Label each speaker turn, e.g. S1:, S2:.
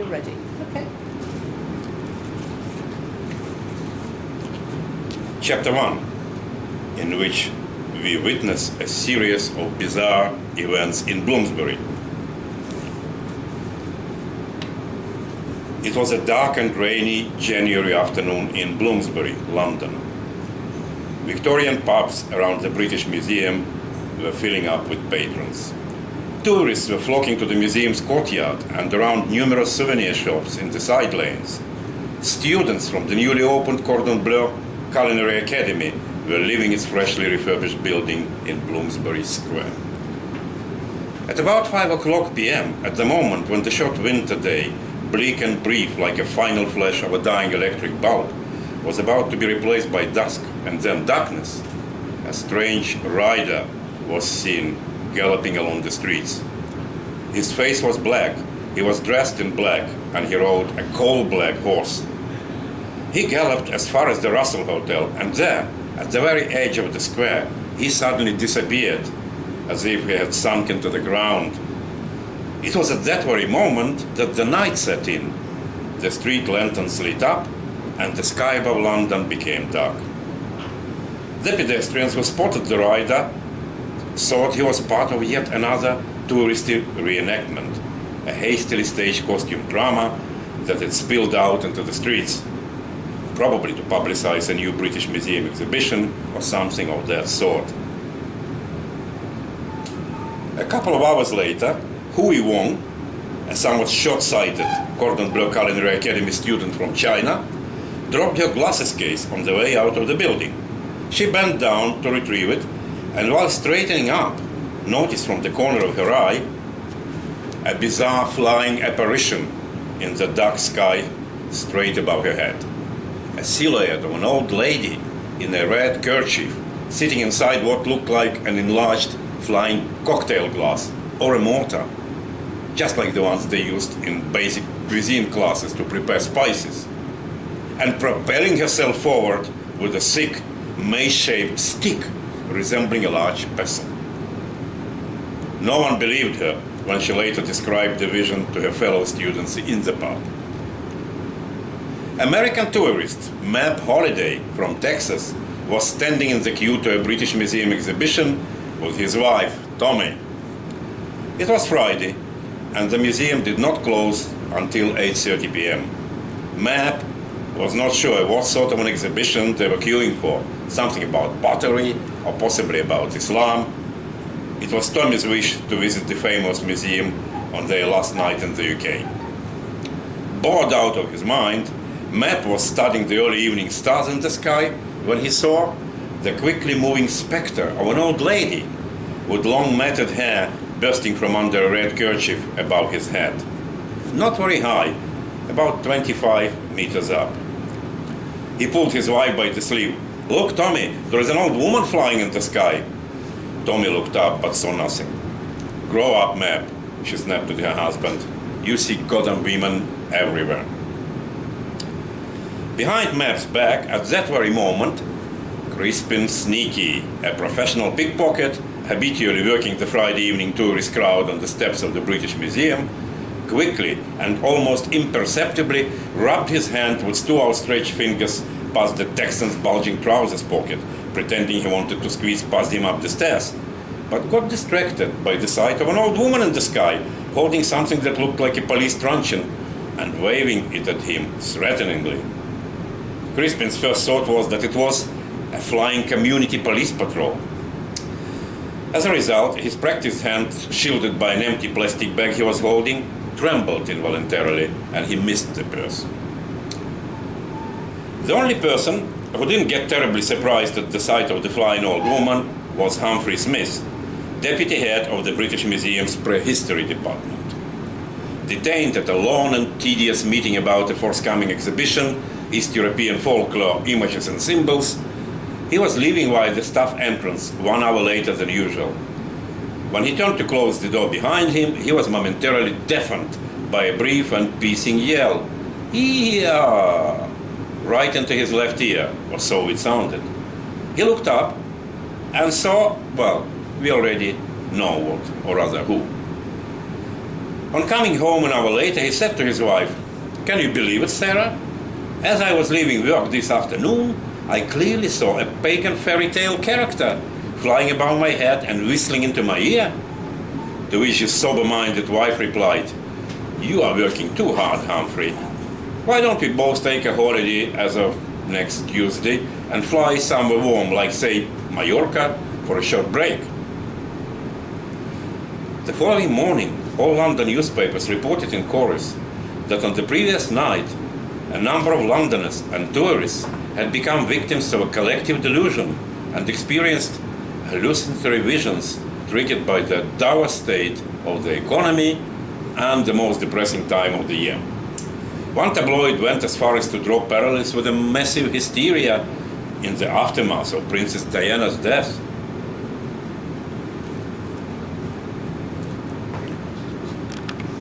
S1: you're ready. Okay.
S2: Chapter 1, in which we witness a series of bizarre events in Bloomsbury. It was a dark and rainy January afternoon in Bloomsbury, London. Victorian pubs around the British Museum were filling up with patrons. Tourists were flocking to the museum's courtyard and around numerous souvenir shops in the side lanes. Students from the newly opened Cordon Bleu Culinary Academy were leaving its freshly refurbished building in Bloomsbury Square. At about 5 p.m., at the moment when the short winter day, bleak and brief like a final flash of a dying electric bulb, was about to be replaced by dusk and then darkness, a strange rider was seen galloping along the streets. His face was black, he was dressed in black, and he rode a coal-black horse. He galloped as far as the Russell Hotel, and there, at the very edge of the square, he suddenly disappeared, as if he had sunk into the ground. It was at that very moment that the night set in. The street lanterns lit up, and the sky above London became dark. The pedestrians who spotted the rider thought he was part of yet another touristy reenactment, a hastily staged costume drama that had spilled out into the streets, probably to publicize a new British Museum exhibition or something of that sort. A couple of hours later, Hui Wong, a somewhat short-sighted Cordon Bleu Culinary Academy student from China, dropped her glasses case on the way out of the building. She bent down to retrieve it, and while straightening up, noticed from the corner of her eye a bizarre flying apparition in the dark sky straight above her head. A silhouette of an old lady in a red kerchief sitting inside what looked like an enlarged flying cocktail glass or a mortar, just like the ones they used in basic cuisine classes to prepare spices, and propelling herself forward with a thick, mace-shaped stick resembling a large pestle. No one believed her when she later described the vision to her fellow students in the pub. American tourist Mab Holliday from Texas was standing in the queue to a British Museum exhibition with his wife, Tommy. It was Friday, and the museum did not close until 8:30 p.m. Mab was not sure what sort of an exhibition they were queuing for, something about pottery or possibly about Islam. It was Tommy's wish to visit the famous museum on their last night in the UK. Bored out of his mind, Mab was studying the early evening stars in the sky when he saw the quickly moving specter of an old lady with long matted hair bursting from under a red kerchief above his head. Not very high, about 25 meters up. He pulled his wife by the sleeve. "Look, Tommy, there is an old woman flying in the sky." Tommy looked up but saw nothing. "Grow up, Mab," she snapped to her husband. "You see goddamn women everywhere." Behind Mab's back, at that very moment, Crispin Sneaky, a professional pickpocket, habitually working the Friday evening tourist crowd on the steps of the British Museum, quickly and almost imperceptibly rubbed his hand with two outstretched fingers past the Texan's bulging trousers pocket, pretending he wanted to squeeze past him up the stairs, but got distracted by the sight of an old woman in the sky, holding something that looked like a police truncheon and waving it at him threateningly. Crispin's first thought was that it was a flying community police patrol. As a result, his practiced hand, shielded by an empty plastic bag he was holding, trembled involuntarily, and he missed the purse. The only person who didn't get terribly surprised at the sight of the flying old woman was Humphrey Smith, deputy head of the British Museum's prehistory department. Detained at a long and tedious meeting about a forthcoming exhibition, East European folklore, images and symbols, he was leaving via the staff entrance 1 hour later than usual. When he turned to close the door behind him, he was momentarily deafened by a brief and piercing yell. "Ee-ah!" right into his left ear, or so it sounded. He looked up and saw, well, we already know what, or rather who. On coming home an hour later, he said to his wife, "Can you believe it, Sarah? As I was leaving work this afternoon, I clearly saw a pagan fairy tale character flying above my head and whistling into my ear." To which his sober-minded wife replied, "You are working too hard, Humphrey. Why don't we both take a holiday as of next Tuesday and fly somewhere warm, like, say, Mallorca, for a short break?" The following morning, all London newspapers reported in chorus that on the previous night, a number of Londoners and tourists had become victims of a collective delusion and experienced hallucinatory visions triggered by the dour state of the economy and the most depressing time of the year. One tabloid went as far as to draw parallels with a massive hysteria in the aftermath of Princess Diana's death,